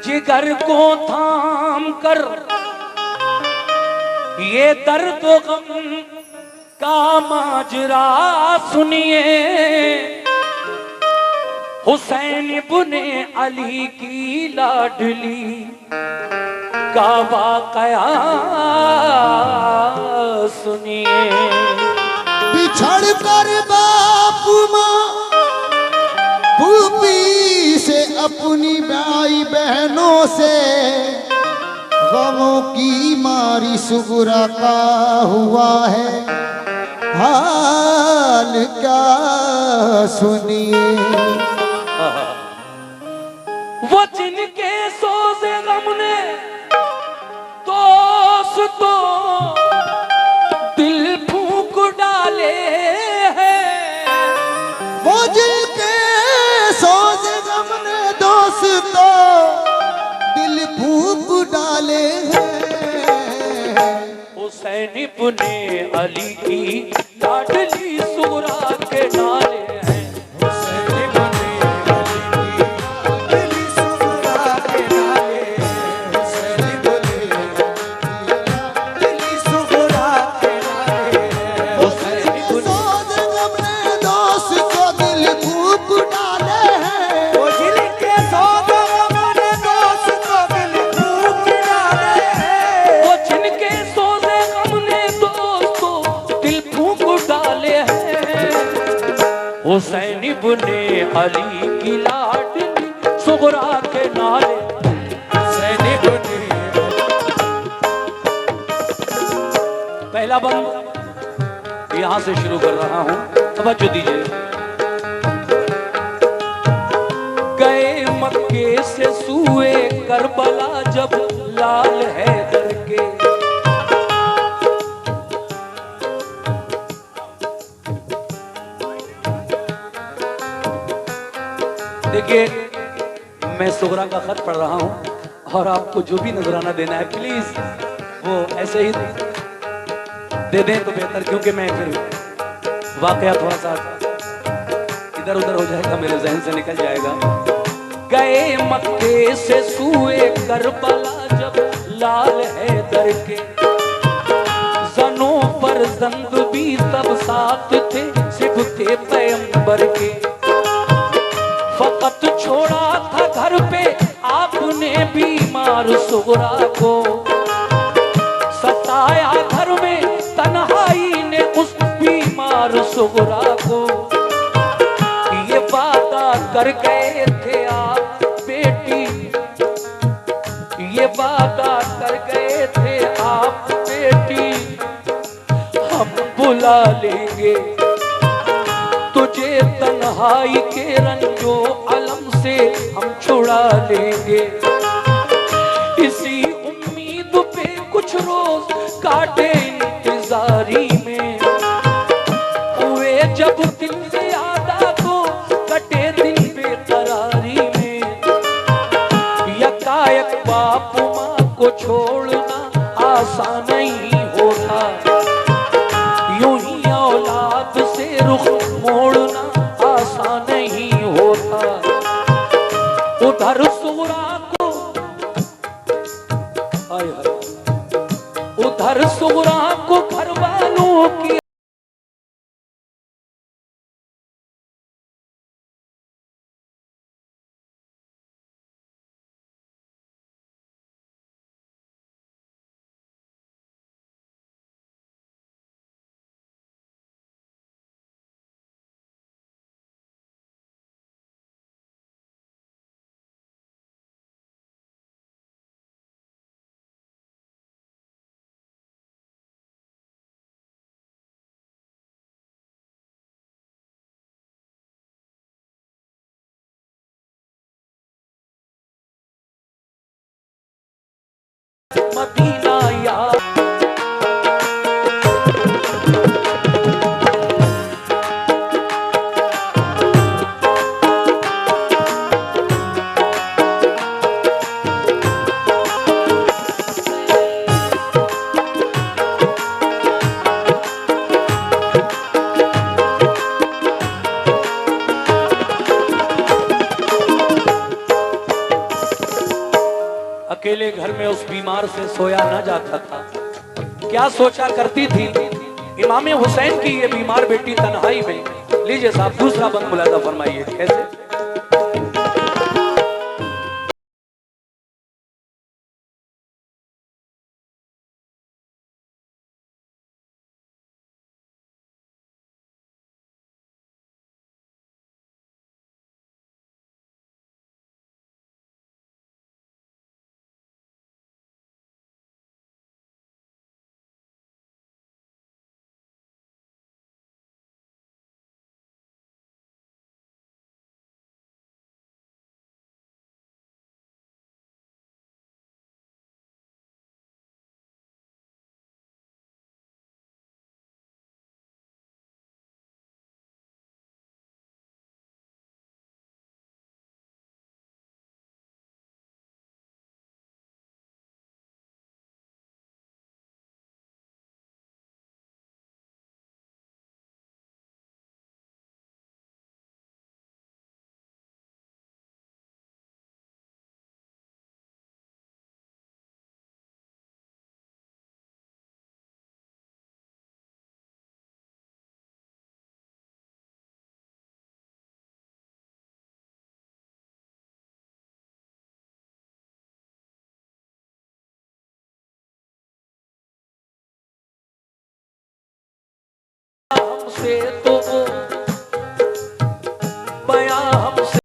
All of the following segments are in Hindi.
जिगर को थाम कर ये दर्द गम का माजरा सुनिए। हुसैन इब्ने अली की लाडली का वाकया सुनिए। बिछड़ कर बाप माँ फूफी से अपनी भाई बहनों से गमों की मारी सुगरा का हुआ है हाल क्या सुनिए। वो जिनके सोज़े गम ने दोस्तों दिल फूंक डाले हैं। वो जिनके सोज़े गम ने दोस्तों दिल फूंक डाले हैं। हुसैन इब्ने अली की लाडली सुगरा के नाले हैं। हुसैन इब्ने अली की लाडली सुगरा के नाले। हुसैन इब्ने लाडली सुगरा के नाले। हुसैन सोज़े गम ने दोस्तों दिल फूंक डाले हैं। वो जिनके सोज़े गम ने दोस्तों दिल फूंक डाले हैं। वो जिनके सोज़े गम ने दोस्तों दिल फूंक डाले हैं। हुसैन इब्ने अली की लाडली सुगरा के नाले। हुसैन इब्ने पहला बंद यहां से शुरू कर रहा हूं, तवज्जो दीजिए। गए मक्के से सूए करबला जब लाल हैदर के। देखिए, मैं सुगरा का खत पढ़ रहा हूं और आपको जो भी नजराना देना है प्लीज वो ऐसे ही दे दें तो बेहतर, क्योंकि मैं फिर वाकया थोड़ा सा इधर उधर हो जाएगा, मेरे जहन से निकल जाएगा। गए मक्के से सूए करबला जब लाल हैदर के। जनों पर जंद भी तब साथ थे सिबते पैगंबर के। फकत छोड़ा था घर पे आपने बीमार सुगरा को। सताया घर में तन्हाई ने उस बीमार सुगरा को। ये वादा कर गए थे आप बेटी, ये वादा कर गए थे आप बेटी, हम बुला लेंगे तुझे तन्हाई के रंजो अलम से हम छुड़ा लेंगे। इसी उम्मीद पे कुछ रोज काटे इंतजारी में। हुए जब दिल से यादा तो कटे दिन बेकरारी में। यकायक बाप माँ को छोड़ना आसान नहीं होता। यूं ही औलाद से रुख मोड़ना आसान नहीं होता। उधर सुगरा को उधर सुगरा को घर वालों की मदीना यार। अकेले घर में उस बीमार से सोया न जाता था। क्या सोचा करती थी इमाम हुसैन की ये बीमार बेटी तन्हाई में। लीजिए साहब दूसरा बंद मुलाजा फरमाइए कैसे। हमसे तो वो बयां हमसे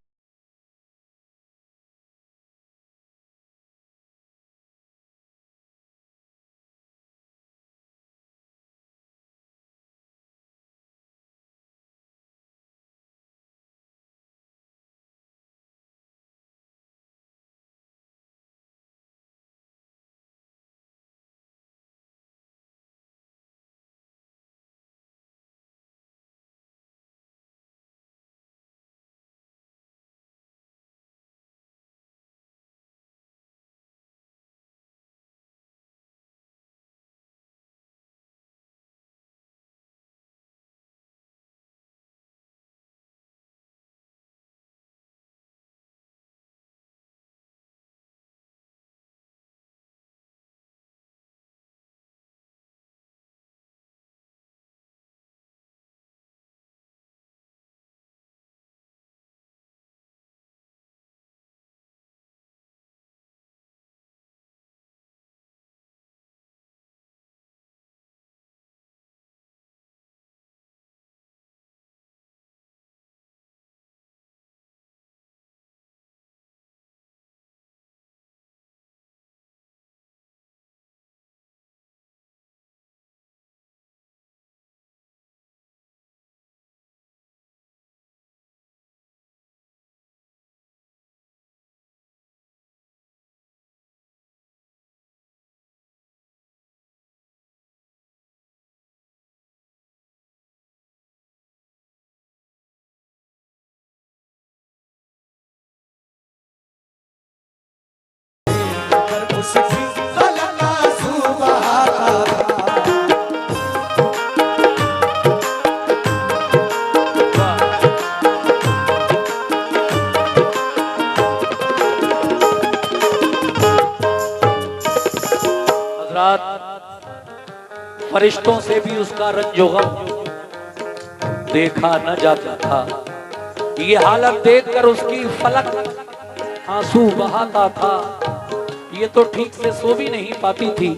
उसकी खलका सुबह फरिश्तों से भी उसका रंजो गम देखा न जाता था। ये हालत देखकर उसकी फलक आंसू बहाता था। ये तो ठीक से सो भी नहीं पाती थी।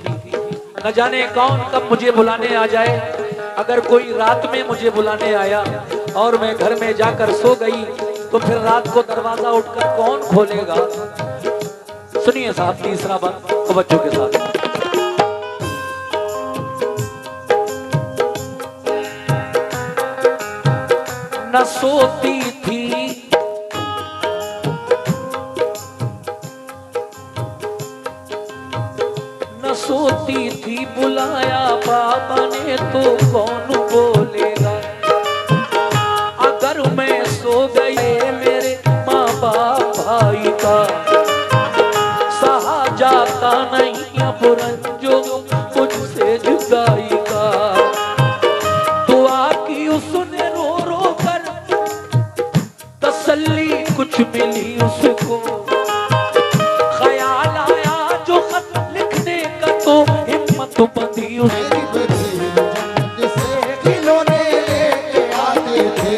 न जाने कौन कब मुझे बुलाने आ जाए। अगर कोई रात में मुझे बुलाने आया और मैं घर में जाकर सो गई तो फिर रात को दरवाजा उठकर कौन खोलेगा। सुनिए साहब तीसरा बात तवज्जो के साथ। न सोती थी न सोती थी बुलाया बाबा ने तो कौन बोलेगा। अगर मैं सो गई मेरे माँ बाप भाई का सहा जाता नहीं अब रंजो मुझसे जुदाई का। दुआ की उसने रो रो कर तसल्ली कुछ मिली उसको। ख्याल आया होती उस मेरी बजीर जन्नत से खिलौने लेके आते थे।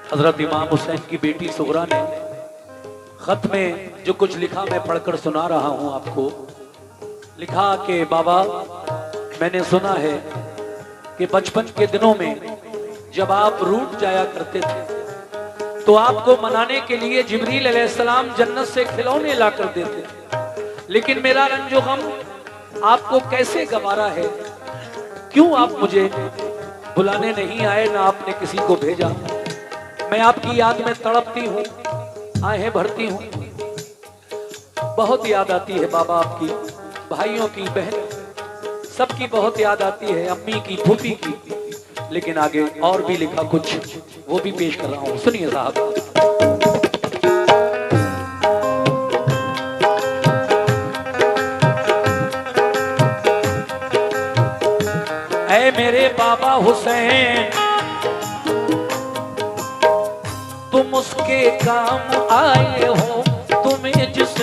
हजरत इमाम हुसैन की बेटी सुगरा ने खत में जो कुछ लिखा मैं पढ़कर सुना रहा हूं आपको। लिखा कि बाबा, मैंने सुना है कि बचपन के दिनों में जब आप रूठ जाया करते थे तो आपको मनाने के लिए जिब्रील अलैहिस्सलाम जन्नत से खिलौने ला कर देते थे, लेकिन मेरा रंजो गम आपको कैसे गवारा है, क्यों आप मुझे बुलाने नहीं आए, ना आपने किसी को भेजा। मैं आपकी याद में तड़पती हूँ, आहें भरती हूँ, बहुत याद आती है बाबा आपकी, भाइयों की, बहन सबकी बहुत याद आती है, अम्मी की, फूफी की। लेकिन आगे और भी लिखा कुछ, वो भी पेश कर रहा हूँ, सुनिए साहब। ऐ मेरे बाबा हुसैन, तुम उसके काम आए हो, तुम्हें जिस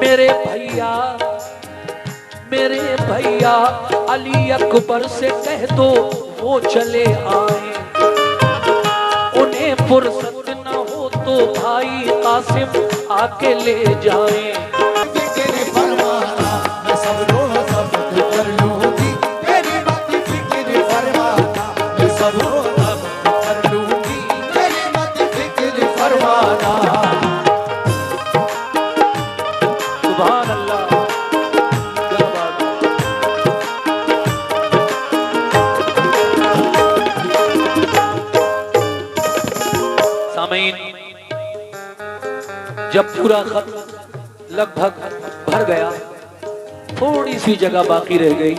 मेरे भैया अली अकबर से कह दो वो चले आए, उन्हें फुर्सत न हो तो भाई कासिम आके ले जाए। फिक्र फरमाना मैं सब रोज़ ज़ब्त कर लूंगी, मेरी मत फिक्र फरमाना मैं सब रोज़ ज़ब्त कर लूंगी, मेरी मत फिक्र फरमाना। सुभान अल्लाह, क्या बात है। सामीन, जब पूरा खत लगभग भर गया, थोड़ी सी जगह बाकी रह गई,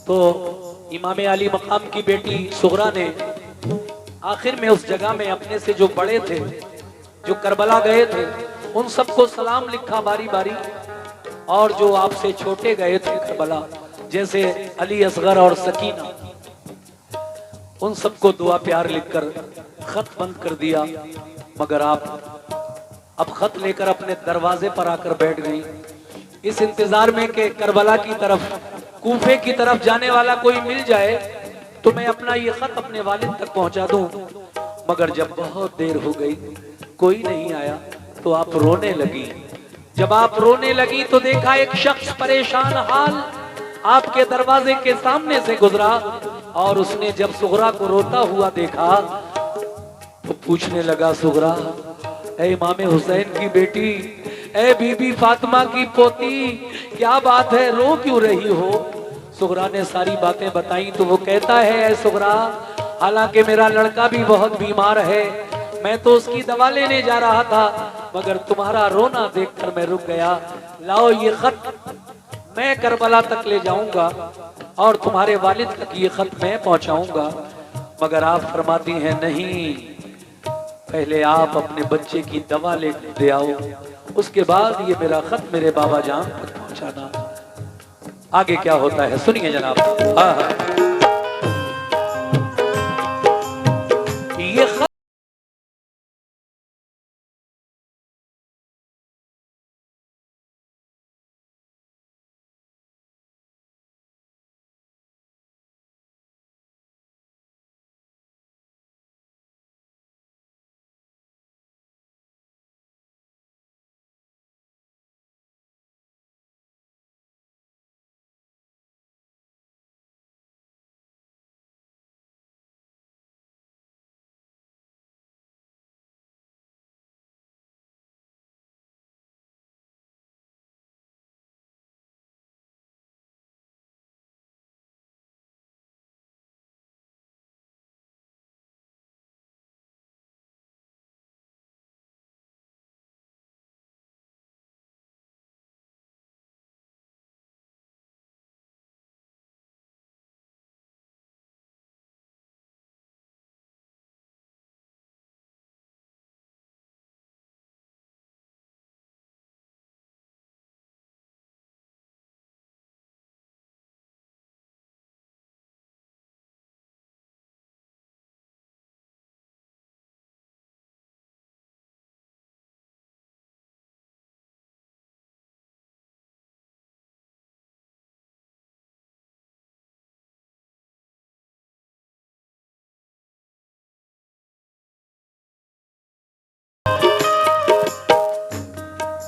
तो इमाम अली मकाम की बेटी सुगरा ने आखिर में उस जगह में अपने से जो बड़े थे, जो करबला गए थे, उन सबको सलाम लिखा बारी बारी, और जो आपसे छोटे गए थे करबला, जैसे अली असगर और सकीना, उन सबको दुआ प्यार लिखकर खत बंद कर दिया। मगर आप अब खत लेकर अपने दरवाजे पर आकर बैठ गई, इस इंतजार में कि करबला की तरफ, कूफे की तरफ जाने वाला कोई मिल जाए तो मैं अपना ये खत अपने वालिद तक पहुंचा दूं। मगर जब बहुत देर हो गई, कोई नहीं आया, तो आप रोने लगी। जब आप रोने लगी तो देखा एक शख्स परेशान हाल आपके दरवाजे के सामने से गुजरा, और उसने जब सुगरा को रोता हुआ देखा तो पूछने लगा, सुगरा, ऐ इमाम हुसैन की बेटी, ऐ बीबी फातिमा की पोती, क्या बात है, रो क्यों रही हो? सुगरा ने सारी बातें बताई तो वो कहता है, ऐ सुगरा, हालांकि मेरा लड़का भी बहुत बीमार है, मैं तो उसकी दवा लेने जा रहा था, मगर तुम्हारा रोना देखकर मैं रुक गया। लाओ ये खत मैं करबला तक ले जाऊंगा और तुम्हारे वालिद तक ये खत मैं पहुंचाऊंगा। मगर आप फरमाती हैं, नहीं, पहले आप अपने बच्चे की दवा ले दे आओ, उसके बाद ये मेरा खत मेरे बाबा जान तक पहुंचाना। आगे क्या होता है सुनिए जनाब। हाँ, ये खत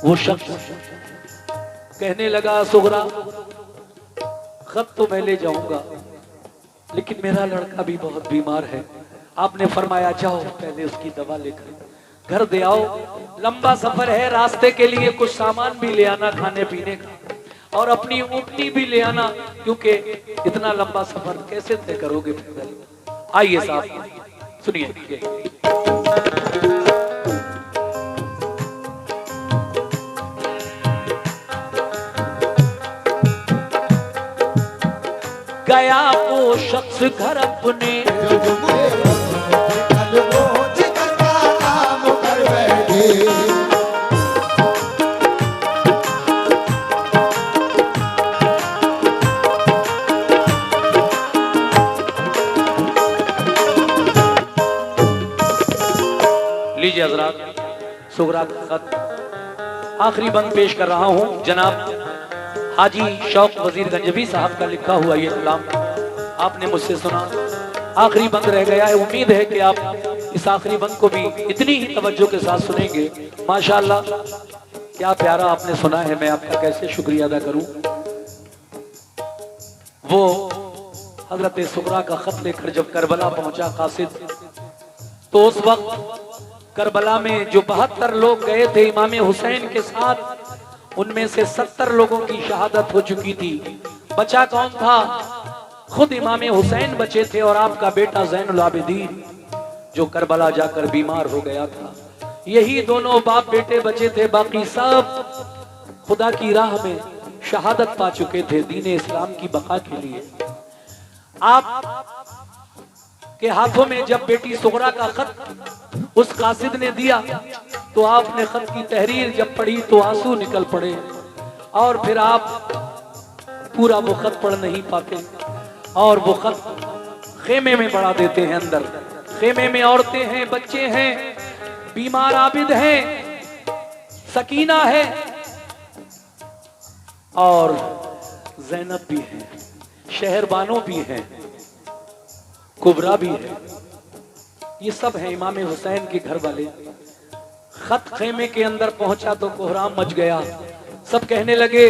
वो शख्स कहने लगा सुगरा खत तो मैं ले जाऊंगा, लेकिन मेरा लड़का भी बहुत बीमार है। आपने फरमाया जाओ पहले उसकी दवा लेकर घर दे आओ, लंबा सफर है, रास्ते के लिए कुछ सामान भी ले आना खाने पीने का, और अपनी ऊँटनी भी ले आना, क्योंकि इतना लंबा सफर कैसे तय करोगे पैदल। आइए साहब सुनिए। गया वो शख्स घर अपने, लीजिए हजरात सुगरा का खत आखिरी बंद पेश कर रहा हूं। जनाब हाजी शौक वजीर गंजवी साहब का लिखा हुआ ये कलाम आपने मुझसे सुना, आखिरी बंद रह गया है। उम्मीद है कि आप इस आखिरी बंद को भी इतनी ही तवज्जो के साथ सुनेंगे। माशाअल्लाह क्या प्यारा आपने सुना है, मैं आपका कैसे शुक्रिया अदा करूं। वो हजरत सुगरा का खत लेकर जब करबला पहुंचा कासिद, तो उस वक्त करबला में जो 72 लोग गए थे इमाम हुसैन के साथ, उनमें से 70 लोगों की शहादत हो चुकी थी। बचा कौन था? खुद इमाम हुसैन बचे थे और आपका बेटा ज़ैनुल आबिदीन जो करबला जाकर बीमार हो गया था। यही दोनों बाप बेटे बचे थे, बाकी सब खुदा की राह में शहादत पा चुके थे दीन इस्लाम की बका के लिए। आप के हाथों में जब बेटी सुगरा का खत उस कासिद ने दिया, तो आपने खत की तहरीर जब पढ़ी तो आंसू निकल पड़े, और फिर आप पूरा वो खत पढ़ नहीं पाते, और वो खत खेमे में बढ़ा देते हैं। अंदर खेमे में औरतें हैं, बच्चे हैं, बीमार आबिद हैं, सकीना है और ज़ैनब भी है, शहरबानो भी है, कुबरा भी है, ये सब है इमाम हुसैन के घर वाले। खत खेमे के अंदर पहुंचा तो कोहराम मच गया। सब कहने लगे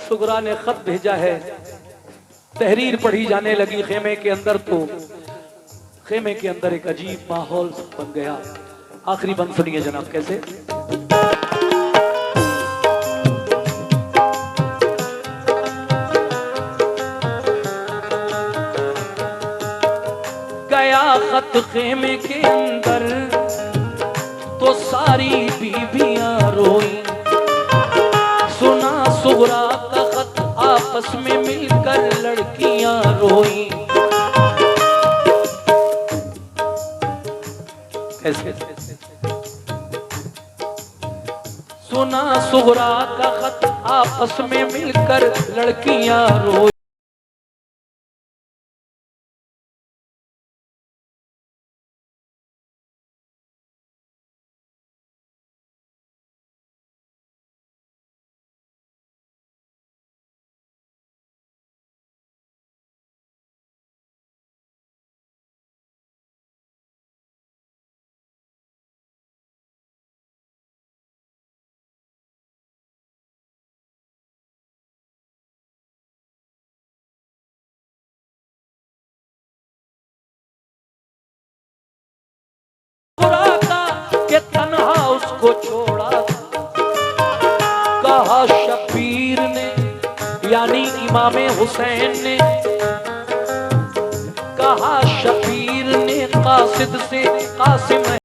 सुगरा ने खत भेजा है। तहरीर पढ़ी जाने लगी खेमे के अंदर, तो खेमे के अंदर एक अजीब माहौल बन गया। आखिरी बंद सुनिए जनाब कैसे। गया खत खेमे के अंदर तो सारी बीबियां रोई, सुना सुगरा का खत आपस में मिलकर लड़कियां रोई। कैसे? सुना सुगरा का खत आपस में मिलकर लड़कियां रोई। के तन्हा उसको छोड़ा, कहा शबीर ने यानी इमाम हुसैन ने, कहा शबीर ने कासिद से कासिम है।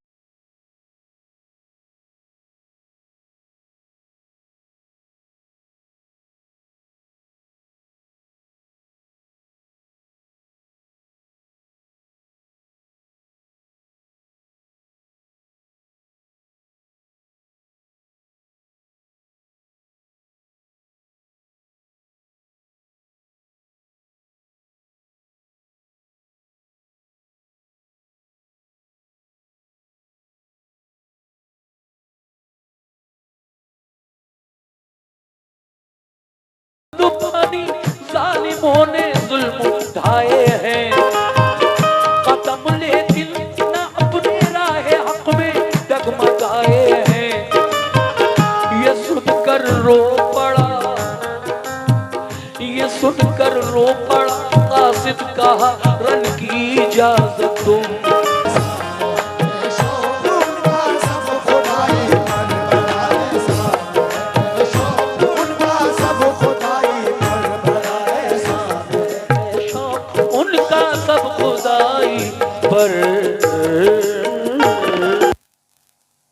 जालिमों ने जुल्म उठाए हैं, कदम लेकिन न अपने राह हक में डगमगाए हैं। ये ये सुनकर रो पड़ा कासिद, कहा रन की इजाजत दो। उनका सब खुदाई पर बराए साहब, उनका सब खुदाई पर बराए साहब, उनका सब खुदाई पर